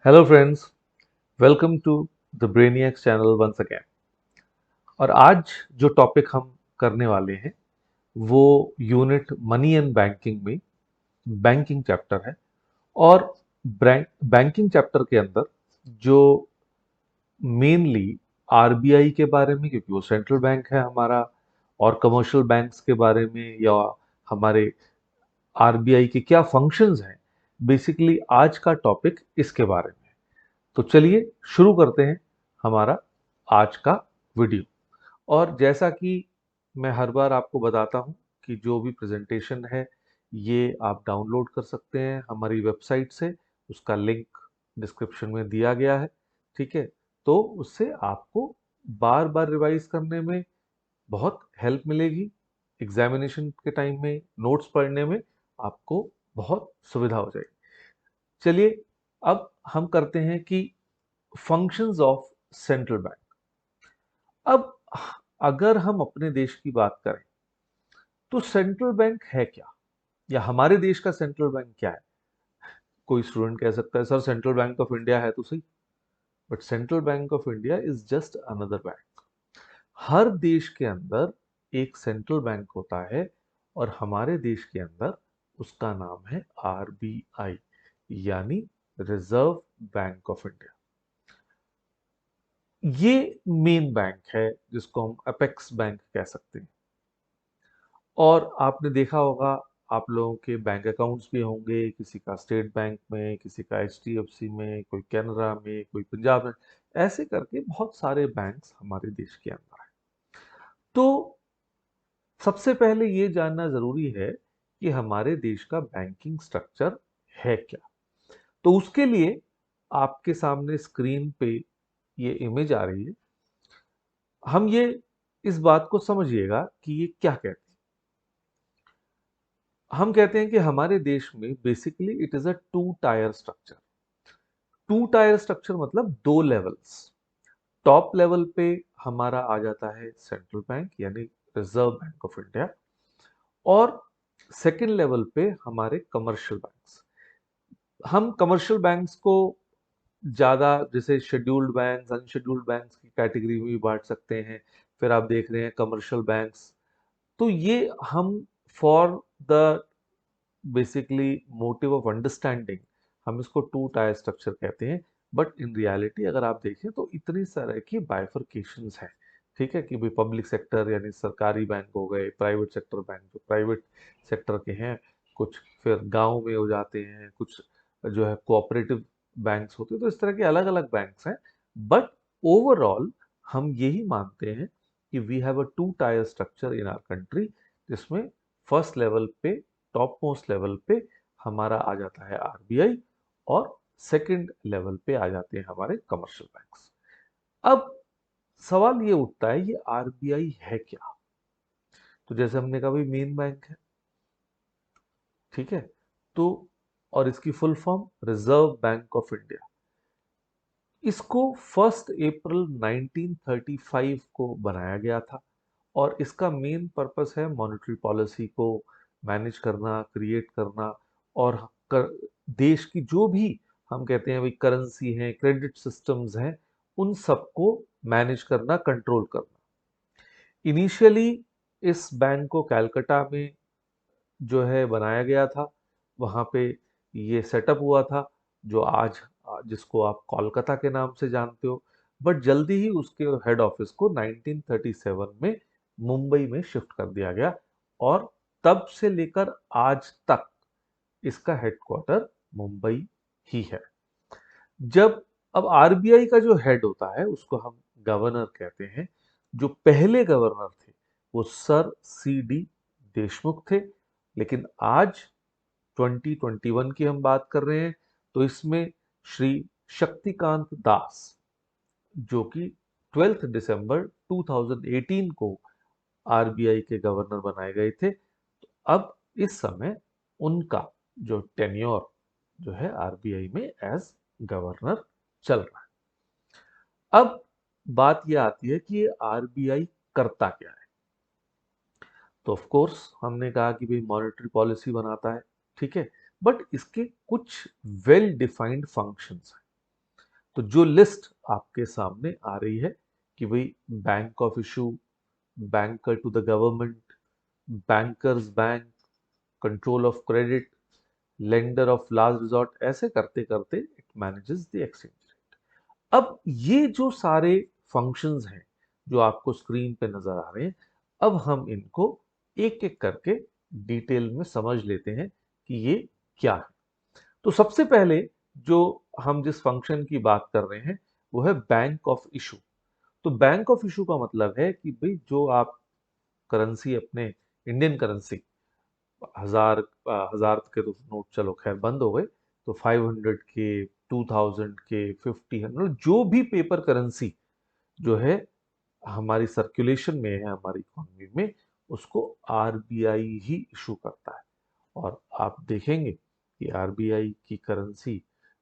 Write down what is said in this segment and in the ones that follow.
Hello friends, welcome to the Brainiacs channel once again. और आज जो टॉपिक हम करने वाले हैं वो यूनिट मनी एंड बैंकिंग में बैंकिंग चैप्टर है। और बैंकिंग चैप्टर के अंदर जो मेनली आरबीआई के बारे में, क्योंकि वो सेंट्रल बैंक है हमारा, और कमर्शियल बैंक्स के बारे में या हमारे आरबीआई के क्या फंक्शंस हैं, बेसिकली आज का टॉपिक इसके बारे में है। तो चलिए शुरू करते हैं हमारा आज का वीडियो। और जैसा कि मैं हर बार आपको बताता हूं कि जो भी प्रेजेंटेशन है ये आप डाउनलोड कर सकते हैं हमारी वेबसाइट से। उसका लिंक डिस्क्रिप्शन में दिया गया है। ठीक है, तो उससे आपको बार बार रिवाइज करने में बहुत हेल्प मिलेगी। एग्जामिनेशन के टाइम में नोट्स पढ़ने में आपको बहुत सुविधा हो जाएगी। चलिए अब हम करते हैं कि फंक्शंस ऑफ सेंट्रल बैंक। अब अगर हम अपने देश की बात करें तो सेंट्रल बैंक है क्या, या हमारे देश का सेंट्रल बैंक क्या है। कोई स्टूडेंट कह सकता है sir central bank of India है तो सही, but central bank of India is just another bank. हर देश के अंदर एक सेंट्रल बैंक होता है और हमारे देश के अंदर उसका नाम है आरबीआई, यानी रिजर्व बैंक ऑफ इंडिया। ये मेन बैंक है जिसको हम अपेक्स बैंक कह सकते हैं। और आपने देखा होगा, आप लोगों के बैंक अकाउंट्स भी होंगे, किसी का स्टेट बैंक में, किसी का एचडीएफसी में, कोई कैनरा में, कोई पंजाब में। ऐसे करके बहुत सारे बैंक्स हमारे देश के अंदर हैं। तो सबसे पहले ये जानना जरूरी है कि हमारे देश का बैंकिंग स्ट्रक्चर है क्या। तो उसके लिए आपके सामने स्क्रीन पे ये इमेज आ रही है। हम ये इस बात को समझिएगा कि ये क्या कहती है। हम कहते हैं कि हमारे देश में basically it is a two tier structure. Two tier structure मतलब दो लेवल्स। टॉप लेवल पे हमारा आ जाता है सेंट्रल बैंक यानी रिजर्व बैंक ऑफ इंडिया, और सेकंड लेवल पे हमारे कमर्शियल बैंक्स। हम कमर्शियल बैंक्स को ज्यादा जैसे शेड्यूल्ड बैंक्स, अनशेड्यूल्ड बैंक्स की कैटेगरी में भी बांट सकते हैं। फिर आप देख रहे हैं कमर्शियल बैंक्स। तो ये हम for the basically motive of understanding हम इसको टू टायर स्ट्रक्चर कहते हैं। बट इन रियलिटी अगर आप देखें तो इतनी तरह की बाइफरकेशंस हैं। ठीक है, कि भाई पब्लिक सेक्टर यानी सरकारी बैंक हो गए, प्राइवेट सेक्टर बैंक जो प्राइवेट सेक्टर के हैं, कुछ फिर गांव में हो जाते हैं, कुछ जो है कोऑपरेटिव बैंक्स होते हैं। तो इस तरह के अलग अलग बैंक्स हैं। बट ओवरऑल हम यही मानते हैं कि we have a two tier structure in our country, जिसमें फर्स्ट लेवल पे, टॉप मोस्ट लेवल पे हमारा आ जाता है आरबीआई, और सेकंड लेवल पे आ जाते हैं हमारे कमर्शियल बैंक्स। अब सवाल ये उठता है ये आरबीआई है क्या। तो जैसे हमने कहा भाई मेन बैंक है, ठीक है। तो और इसकी full form reserve bank of India. इसको 1 अप्रैल 1935 को बनाया गया था, और इसका मेन पर्पस है मॉनेटरी पॉलिसी को मैनेज करना, क्रिएट करना, और देश की जो भी हम कहते हैं भाई करेंसी है, क्रेडिट सिस्टम्स हैं, उन सबको मैनेज करना, कंट्रोल करना। इनिशियली इस बैंक को कलकत्ता में जो है बनाया गया था। वहाँ पे ये सेटअप हुआ था जो आज जिसको आप कोलकाता के नाम से जानते हो। बट जल्दी ही उसके हेड ऑफिस को 1937 में मुंबई में शिफ्ट कर दिया गया, और तब से लेकर आज तक इसका हेडक्वार्टर मुंबई ही है। जब अब आरबीआई का जो हेड होता है उसको हम गवर्नर कहते हैं। जो पहले गवर्नर थे वो सर सी डी देशमुख थे। लेकिन आज 2021 की हम बात कर रहे हैं, तो इसमें श्री शक्तिकांत दास, जो कि 12 दिसंबर 2018 को आरबीआई के गवर्नर बनाए गए थे। तो अब इस समय उनका जो टेन्योर जो है आरबीआई में एज गवर्नर चल रहा है। अब बात यह आती है कि ये आरबीआई करता क्या है। तो ऑफ कोर्स हमने कहा कि भाई मॉनेटरी पॉलिसी बनाता है, ठीक है। बट इसके कुछ वेल डिफाइंड फंक्शंस हैं। तो जो लिस्ट आपके सामने आ रही है कि भाई bank of issue, banker to the government, bankers bank, control of credit, lender of last resort, ऐसे करते करते it manages the exchange rate. अब ये जो सारे फंक्शंस हैं जो आपको स्क्रीन पे नजर आ रहे हैं, अब हम इनको एक एक करके डिटेल में समझ लेते हैं कि ये क्या है। तो सबसे पहले जो हम जिस फंक्शन की बात कर रहे हैं वो है बैंक ऑफ इशू। तो बैंक ऑफ इशू का मतलब है कि भाई जो आप करेंसी अपने इंडियन करेंसी, हजार हजार के तो नोट चलो खैर बंद हो गए, तो 500 के, 2000 के, 50 जो भी पेपर करेंसी जो है हमारी सर्कुलेशन में है हमारी इकोनॉमी में, उसको आरबीआई ही इशू करता है। और आप देखेंगे कि आरबीआई की करेंसी,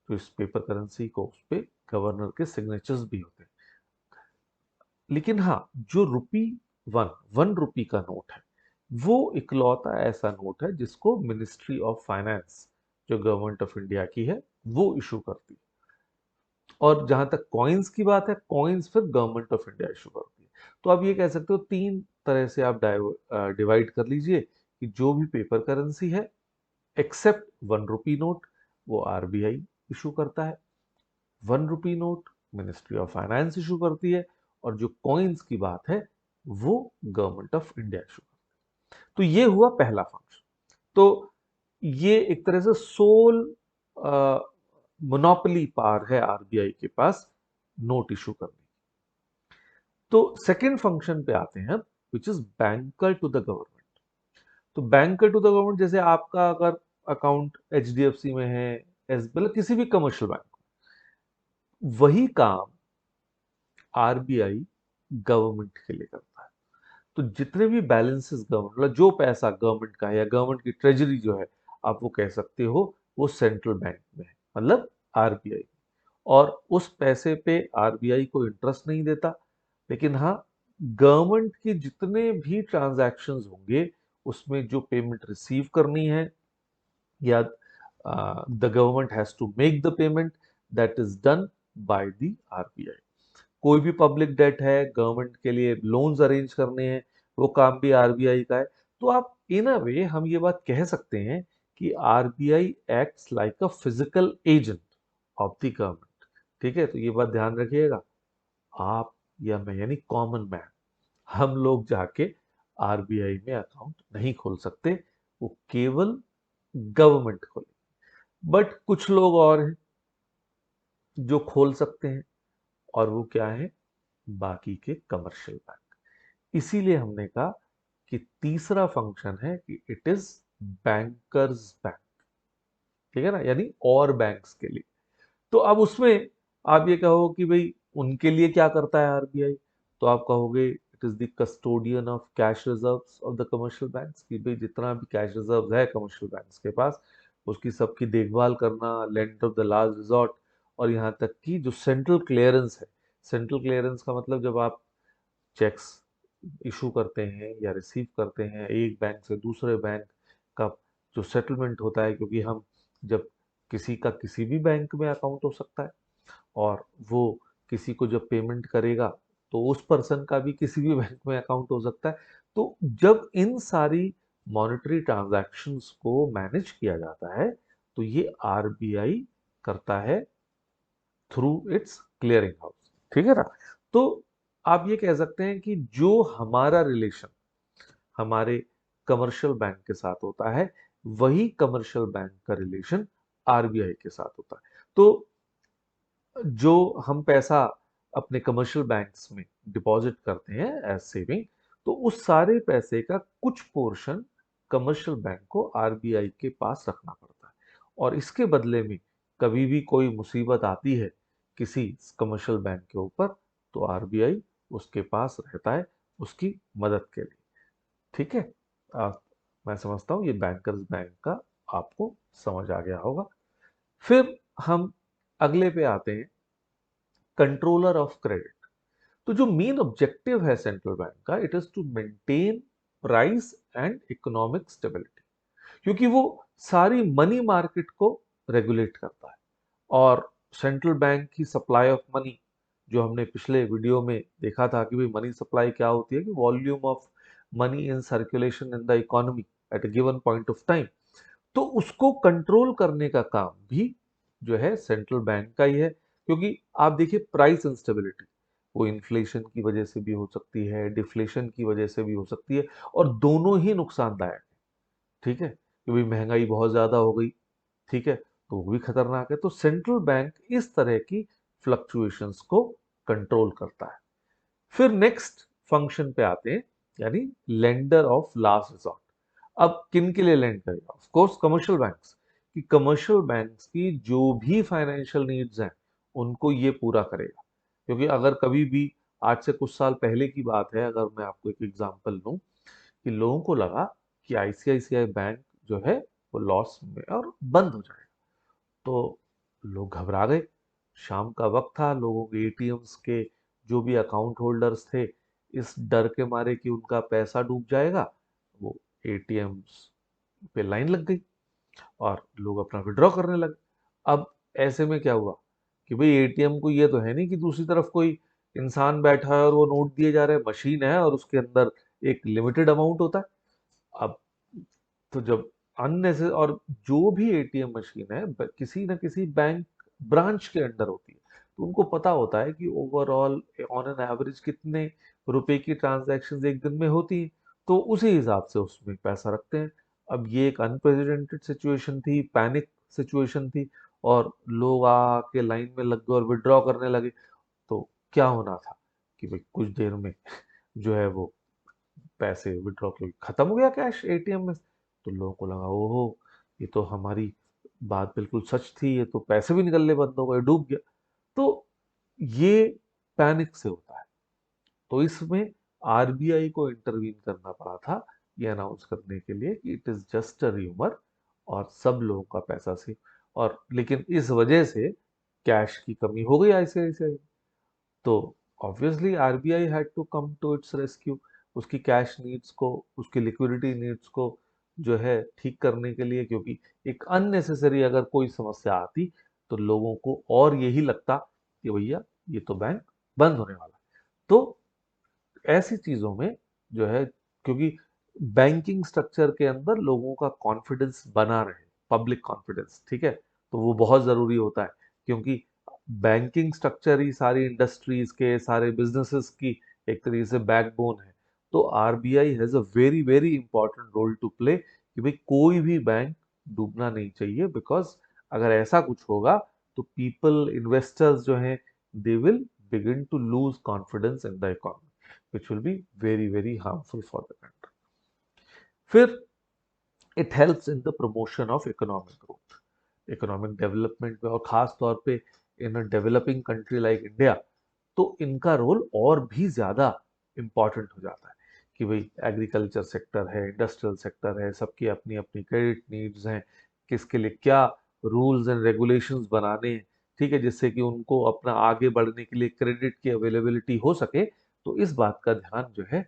तो इस पेपर करेंसी को उस पे गवर्नर के सिग्नेचर्स भी होते हैं। लेकिन हाँ, जो रुपी वन, 1 रुपी का नोट है, वो इकलौता ऐसा नोट है जिसको मिनिस्ट्री ऑफ फाइनेंस, जो गवर्नमेंट ऑफ इंडिया की है, वो इशू करती है। और जहां तक कॉइन्स की बात है, कॉइन्स फिर गवर्नमेंट ऑफ इंडिया इशू करती है। तो आप ये कह सकते हो तीन तरह से आप डिवाइड कर लीजिए कि जो भी पेपर करेंसी है एक्सेप्ट 1 रुपी नोट, वो आरबीआई इशू करता है। 1 rupee note ministry of finance issue करती है। और जो कॉइन्स की बात है वो गवर्नमेंट ऑफ इंडिया इशू करती है। तो ये हुआ पहला फंक्शन। तो ये एक तरह से सोल मोनोपोली पावर है आरबीआई के पास नोट इशू करने। तो सेकंड फंक्शन पे आते हैं, which is banker to the government. तो बैंकर टू द गवर्नमेंट, जैसे आपका अगर अकाउंट एचडीएफसी में है, एस मतलब किसी भी कमर्शियल बैंक, वही काम आरबीआई गवर्नमेंट के लिए करता है। तो जितने भी बैलेंसेस गवर्नमेंट, मतलब जो पैसा गवर्नमेंट का है या गवर्नमेंट की ट्रेजरी जो है, आप वो कह सकते हो वो सेंट्रल बैंक में है, मतलब आरबीआई। और उस पैसे पे आरबीआई को इंटरेस्ट नहीं देता। लेकिन हाँ, गवर्नमेंट के जितने भी ट्रांजैक्शंस होंगे उसमें जो पेमेंट रिसीव करनी है या the government has to make the payment, that is done by the RBI. कोई भी पब्लिक डेट है, गवर्नमेंट के लिए लोन्स अरेंज करने हैं, वो काम भी आरबीआई का है। तो आप इन अ वे हम ये बात कह सकते हैं कि RBI acts like a physical agent of the government. ठीक है, तो ये बात ध्यान रखिएगा। आप या मैं यानी कॉमन मैन, हम लोग जाके आरबीआई में अकाउंट नहीं खोल सकते, वो केवल गवर्नमेंट खोले। बट कुछ लोग और हैं जो खोल सकते हैं, और वो क्या है, बाकी के कमर्शियल बैंक। इसीलिए हमने कहा कि तीसरा फंक्शन है कि इट इज बैंकर्स बैंक। ठीक है ना, यानी और बैंक्स के लिए। तो अब उसमें आप ये कहो कि भाई उनके लिए क्या करता है आरबीआई, तो आप कहोगे it is the custodian of cash reserves of the commercial banks, कि भाई जितना भी कैश रिजर्व है कमर्शियल बैंक्स के पास, उसकी सबकी देखभाल करना, lender of the last resort. और यहाँ तक कि जो सेंट्रल क्लियरेंस है, सेंट्रल क्लियरेंस का मतलब जब आप चेक्स इशू करते हैं या रिसीव करते हैं एक बैंक से दूसरे बैंक का, जो सेटलमेंट होता है, क्योंकि हम जब किसी का किसी भी बैंक में अकाउंट हो सकता है, और वो किसी को जब पेमेंट करेगा तो उस पर्सन का भी किसी भी बैंक में अकाउंट हो सकता है। तो जब इन सारी मॉनेटरी ट्रांजैक्शंस को मैनेज किया जाता है, तो ये आरबीआई करता है थ्रू इट्स क्लियरिंग हाउस। ठीक है ना। तो आप ये कह सकते हैं कि जो हमारा रिलेशन हमारे कमर्शियल बैंक के साथ होता है, वही कमर्शियल बैंक का रिलेशन आरबीआई के साथ होता है। तो जो हम पैसा अपने कमर्शियल बैंक्स में डिपॉजिट करते हैं एज सेविंग, तो उस सारे पैसे का कुछ पोर्शन कमर्शियल बैंक को आरबीआई के पास रखना पड़ता है। और इसके बदले में कभी भी कोई मुसीबत आती है किसी कमर्शियल बैंक के ऊपर, तो आरबीआई उसके पास रहता है उसकी मदद के लिए। ठीक है। आप, मैं समझता हूँ ये बैंकर्स बैंक का आपको समझ आ गया होगा। फिर हम अगले पे आते हैं, कंट्रोलर ऑफ क्रेडिट। तो जो मेन ऑब्जेक्टिव है सेंट्रल बैंक का, it is to maintain price and economic stability, क्योंकि वो सारी मनी मार्केट को रेगुलेट करता है। और सेंट्रल बैंक की सप्लाई ऑफ मनी, जो हमने पिछले वीडियो में देखा था कि भाई मनी सप्लाई क्या होती है, कि volume of money in circulation in the economy at a given point of time, तो उसको कंट्रोल करने का काम भी जो है सेंट्रल बैंक का ही है। क्योंकि आप देखिए प्राइस इंस्टेबिलिटी, वो इन्फ्लेशन की वजह से भी हो सकती है, डिफ्लेशन की वजह से भी हो सकती है, और दोनों ही नुकसानदायक है। ठीक है, कि भाई महंगाई बहुत ज्यादा हो गई, ठीक है, तो वो भी खतरनाक है। तो सेंट्रल बैंक इस तरह की फ्लक्चुएशंस को कंट्रोल करता है। फिर नेक्स्ट फंक्शन पे आते हैं, यानी लेंडर ऑफ लास्ट रिसॉर्ट। अब किन के लिए लेंड करेगा? ऑफ कोर्स कमर्शियल बैंक्स, कि कमर्शियल बैंक्स की जो भी फाइनेंशियल नीड्स हैं उनको ये पूरा करेगा। क्योंकि अगर कभी भी, आज से कुछ साल पहले की बात है, अगर मैं आपको एक एग्जांपल दूं, कि लोगों को लगा कि आईसीआईसीआई बैंक जो है वो लॉस में और बंद हो जाएगा, तो लोग घबरा गए। शाम का वक्त था, लोगों के एटीएम्स के जो भी अकाउंट होल्डर्स थे, इस डर के मारे कि उनका पैसा डूब जाएगा, वो एटीएम्स पे लाइन लग गई और लोग अपना विड्रॉ करने लगे। अब ऐसे में क्या हुआ कि भाई एटीएम को ये तो है नहीं कि दूसरी तरफ कोई इंसान बैठा है और वो नोट दिए जा रहे हैं, मशीन है और उसके अंदर एक लिमिटेड अमाउंट होता है। अब तो जब अननेसेसरी, और जो भी एटीएम मशीन है किसी ना किसी बैंक ब्रांच के अंडर होती है, तो उनको पता होता है कि ओवरऑल ऑन एन एवरेज कितने रुपए की ट्रांजैक्शंस एक दिन में होती हैं, तो उसी हिसाब से उसमें पैसा रखते हैं। अब ये एक अनप्रेसिडेंटेड सिचुएशन थी, पैनिक सिचुएशन थी, और लोग आके लाइन में लग गए और विड्रॉ करने लगे। तो क्या होना था कि भाई कुछ देर में जो है वो पैसे विड्रॉ के खत्म हो गया कैश एटीएम में। तो लोगों को लगा ओहो, ये तो हमारी बात बिल्कुल सच थी, ये तो पैसे भी निकलने बंद हो गए, डूब गया। तो ये पैनिक से होता है। तो इसमें आरबीआई को इंटरवीन करना पड़ा था, ये अनाउंस करने के लिए कि it is just a rumour, और सब लोगों का पैसा से, और लेकिन इस वजह से कैश की कमी हो गई आईसीआईसीआई। तो obviously RBI had to come to its rescue, उसकी कैश नीड्स को, उसकी लिक्विडिटी नीड्स को जो है ठीक करने के लिए। क्योंकि एक अननेसेसरी अगर कोई समस्या आती, तो लोगों को और यही लगता कि भैया ये तो बैंक बंद होने वाला है। तो ऐसी चीजों में जो है, क्योंकि बैंकिंग स्ट्रक्चर के अंदर लोगों का कॉन्फिडेंस बना रहे, पब्लिक कॉन्फिडेंस, ठीक है, तो वो बहुत जरूरी होता है। क्योंकि बैंकिंग स्ट्रक्चर ही सारी इंडस्ट्रीज के, सारे बिजनेसेस की एक तरीके से बैकबोन है। तो RBI has a very very important role to play, कि भाई कोई भी बैंक डूबना नहीं चाहिए। बिकॉज अगर ऐसा कुछ होगा, तो पीपल, इन्वेस्टर्स जो हैं, they will begin to lose confidence in the economy, which will be very very harmful for the country. फिर it helps in the promotion of economic growth, economic development में, और खास तौर पे in a developing country like India, तो इनका role और भी ज्यादा इंपॉर्टेंट हो जाता है। कि भाई एग्रीकल्चर सेक्टर है, इंडस्ट्रियल सेक्टर है, सबकी अपनी अपनी क्रेडिट नीड्स हैं, किसके लिए क्या रूल्स एंड रेगुलेशंस बनाने हैं, ठीक है, जिससे कि उनको अपना आगे बढ़ने के लिए क्रेडिट की अवेलेबिलिटी हो सके। तो इस बात का ध्यान जो है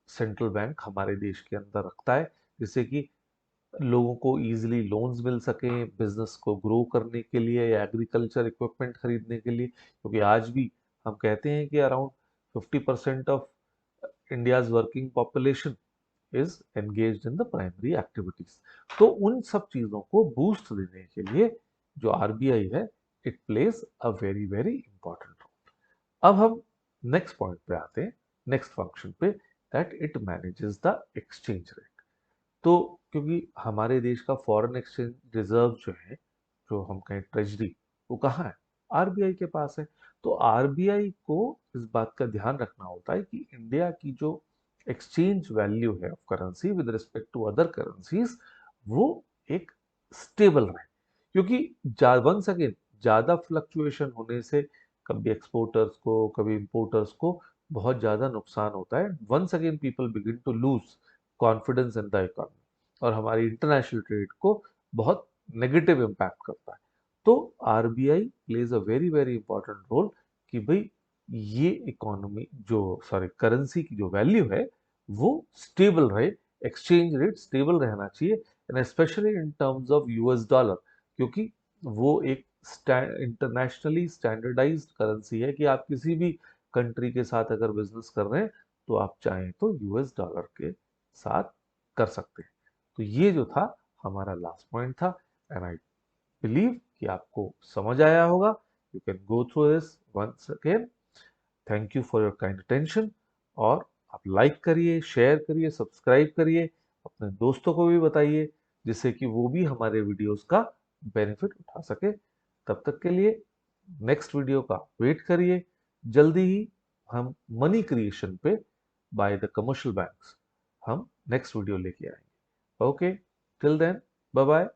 सेंट्रल बैंक हमारे देश के अंदर रखता है, जिससे कि लोगों को इजीली लोन्स मिल सकें, बिजनेस को ग्रो करने के लिए या एग्रीकल्चर इक्विपमेंट खरीदने के लिए। क्योंकि आज भी हम कहते हैं कि around 50% of India's working population is engaged in the primary activities. तो उन सब चीजों को बूस्ट देने के लिए जो आरबीआई है, it plays a very very important role. अब हम नेक्स्ट पॉइंट पे आते हैं, नेक्स्ट फंक्शन पे, that it manages the exchange rate. तो क्योंकि हमारे देश का फॉरेन एक्सचेंज रिजर्व जो है, जो हम कहें ट्रेजरी, वो कहाँ है? आरबीआई के पास है। तो आरबीआई को इस बात का ध्यान रखना होता है कि इंडिया की जो एक्सचेंज वैल्यू है of currency with respect to other currencies, वो एक स्टेबल रहे। क्योंकि वंस अगेन ज्यादा फ्लक्चुएशन होने से कभी एक्सपोर्टर्स को, कभी इंपोर्टर्स को बहुत ज्यादा नुकसान होता है। Once again people begin to lose confidence in the economy, और हमारी इंटरनेशनल ट्रेड को बहुत नेगेटिव इम्पैक्ट करता है। तो RBI plays a very very important role, कि भाई ये इकोनॉमी जो, सॉरी, करेंसी की जो वैल्यू है वो स्टेबल रहे, एक्सचेंज रेट स्टेबल रहना चाहिए, and specially in terms of US dollar. क्योंकि वो एक इंटरनेशनली स्टैंडर्डाइज्ड करेंसी है कि आप किसी भी कंट्री के साथ अगर बिजनेस कर रहे हैं तो आप चाहें तो यूएस डॉलर के साथ कर सकते हैं। तो ये जो था हमारा लास्ट पॉइंट था, एंड आई बिलीव कि आपको समझ आया होगा। You can go through this once again. Thank you for your kind attention. और आप लाइक करिए, शेयर करिए, सब्सक्राइब करिए, अपने दोस्तों को भी बताइए, जिससे कि वो भी हमारे वीडियोस का बेनिफिट उठा सके। तब तक के लिए नेक्स्ट वीडियो का वेट करिए। जल्दी ही हम मनी क्रिएशन पे बाय द कमर्शियल बैंक्स हम नेक्स्ट वीडियो लेके आएंगे। Okay, till then, bye bye.